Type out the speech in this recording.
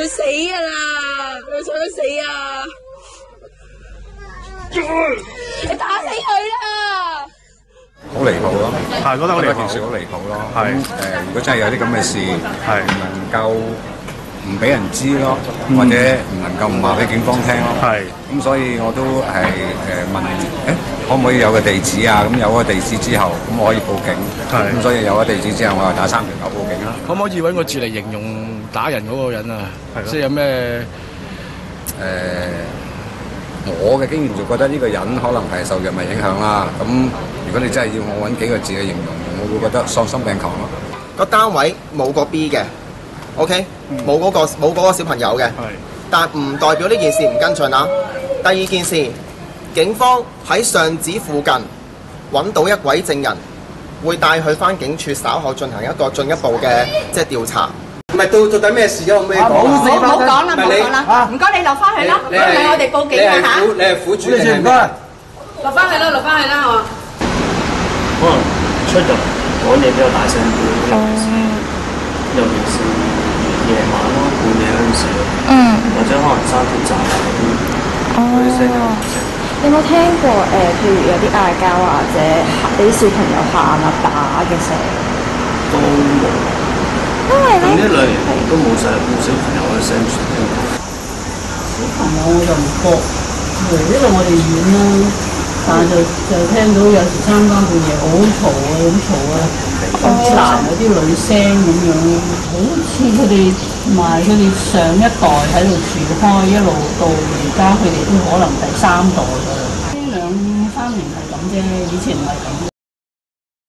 佢死㗎啦！佢想死啊！你打死佢啦！好離譜咯，係覺得好離譜，件事好離譜咯。係如果真係有啲咁嘅事，係唔能夠唔俾人知咯，或者唔能夠唔話俾警方聽咯。係咁，所以我都係問可唔可以有個地址啊？咁有個地址之後，咁我可以報警。係咁，所以有個地址之後，我就打3條9報警啦。可唔可以揾個字嚟形容打人嗰個人啊？即係有咩？我嘅經驗就覺得呢個人可能係受藥物影響啦。咁如果你真係要我揾幾個字去形容，我會覺得喪心病狂咯。個單位冇個 B 嘅 ，OK，冇嗰個小朋友嘅，但唔代表呢件事唔跟進啦。第二件事，警方喺上址附近揾到一位證人，會帶佢返警署稍後進行一個進一步嘅調查。唔係到底咩事啫？我咩講？唔好講啦，唔好講啦，唔該你落翻去啦，唔係我哋報警㗎嚇。你係苦主定係咩？落翻去啦，落翻去啦我。可能出入講嘢比較大聲啲，尤其是夜晚咯，半夜嗰陣時，或者可能3條閘嗰啲聲音大聲。你有冇聽過譬如有啲嗌交或者俾小朋友喊啊打嘅聲？都冇。因為咧，咁呢兩年都冇細路小朋友嘅聲傳聽到。小朋友我就唔覺，因為我哋遠啦，但係就聽到有時3更半夜好嘈啊，有啲男有啲女聲咁樣，好似佢哋同埋佢哋上一代喺度傳開，一路到而家佢哋都可能第3代㗎啦。呢2、3年係咁啫，以前唔係咁。